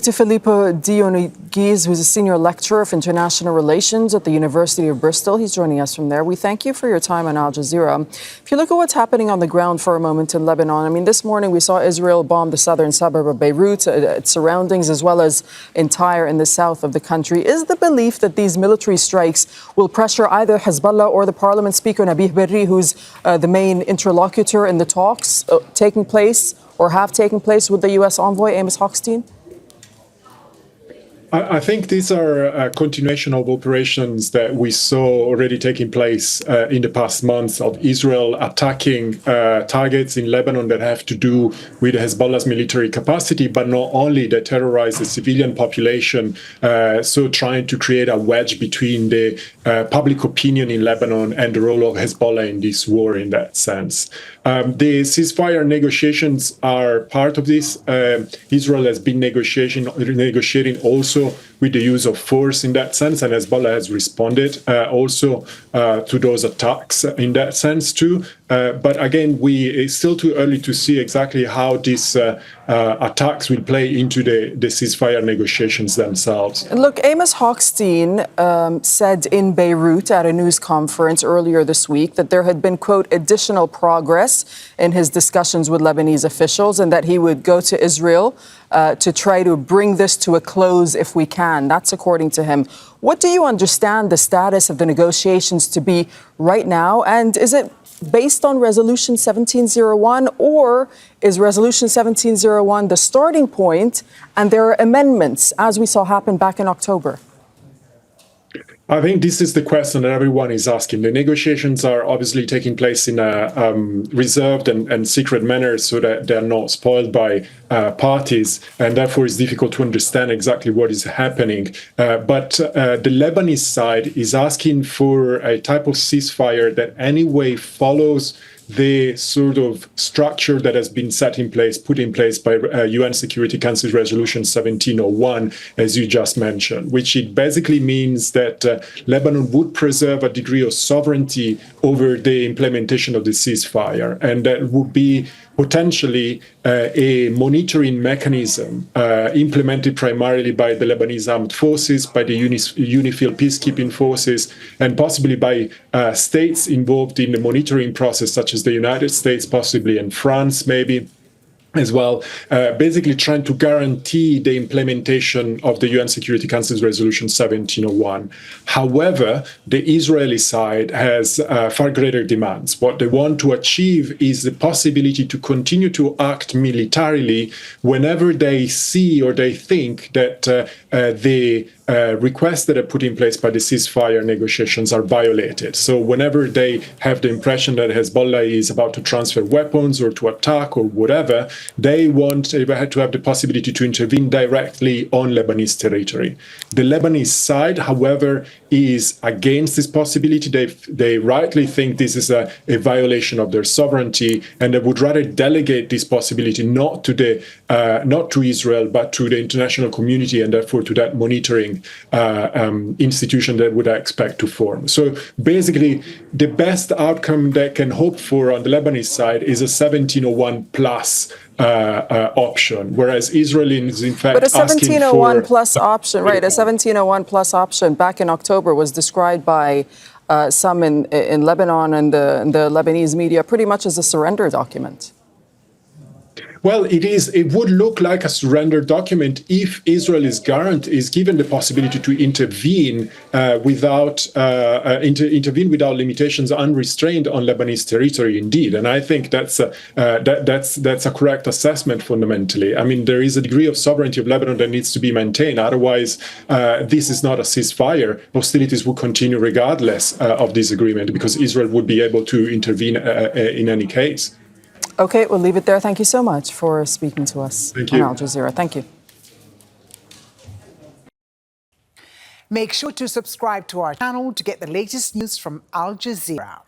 to Filippo Dionigi, who's a senior lecturer of international relations at the University of Bristol. He's joining us from there. We thank you for your time on Al Jazeera. If you look at what's happening on the ground for a moment in Lebanon, I mean, this morning we saw Israel bomb the southern suburb of Beirut, its surroundings, as well as in Tyre in the south of the country. Is the belief that these military strikes will pressure either Hezbollah or the parliament speaker, Nabih Berri, who's the main interlocutor in the talks taking place or have taken place with the U.S. envoy, Amos Hochstein? I think these are a continuation of operations that we saw already taking place in the past months of Israel attacking targets in Lebanon that have to do with Hezbollah's military capacity, but not only that terrorize the civilian population, so trying to create a wedge between the public opinion in Lebanon and the role of Hezbollah in this war in that sense. The ceasefire negotiations are part of this. Israel has been negotiating also with the use of force in that sense, and Hezbollah has responded also to those attacks in that sense too. But again, it's still too early to see exactly how these attacks will play into the ceasefire negotiations themselves. Look, Amos Hochstein said in Beirut at a news conference earlier this week that there had been, quote, additional progress in his discussions with Lebanese officials and that he would go to Israel to try to bring this to a close if we can. That's according to him. What do you understand the status of the negotiations to be right now? And is it based on Resolution 1701, or is Resolution 1701 the starting point and there are amendments, as we saw happen back in October? I think this is the question that everyone is asking. The negotiations are obviously taking place in a reserved and secret manner so that they're not spoiled by parties, and therefore it's difficult to understand exactly what is happening. But the Lebanese side is asking for a type of ceasefire that anyway follows the sort of structure that has been put in place by UN Security Council Resolution 1701, as you just mentioned, which it basically means that Lebanon would preserve a degree of sovereignty over the implementation of the ceasefire, and that would be potentially a monitoring mechanism implemented primarily by the Lebanese armed forces, by the UNIFIL peacekeeping forces, and possibly by states involved in the monitoring process, such as the United States, possibly, and France, maybe, as well, basically trying to guarantee the implementation of the UN Security Council's Resolution 1701. However, the Israeli side has far greater demands. What they want to achieve is the possibility to continue to act militarily whenever they see or they think that the requests that are put in place by the ceasefire negotiations are violated. So whenever they have the impression that Hezbollah is about to transfer weapons or to attack or whatever, they want to have the possibility to intervene directly on Lebanese territory. The Lebanese side, however, is against this possibility. They rightly think this is a violation of their sovereignty, and they would rather delegate this possibility not to Israel, but to the international community, and therefore to that monitoring institution that would expect to form. So basically, the best outcome they can hope for on the Lebanese side is a 1701 plus option, whereas Israel is in fact but a 1701 plus option, right? A 1701 plus option back in October was described by some in Lebanon and the Lebanese media pretty much as a surrender document. Well, it would look like a surrender document if Israel is given the possibility to intervene without limitations, unrestrained on Lebanese territory. Indeed, and I think that's a correct assessment fundamentally. I mean, there is a degree of sovereignty of Lebanon that needs to be maintained. Otherwise, this is not a ceasefire. Hostilities will continue regardless of this agreement, because Israel would be able to intervene in any case. Okay, we'll leave it there. Thank you so much for speaking to us on Al Jazeera. Thank you. Make sure to subscribe to our channel to get the latest news from Al Jazeera.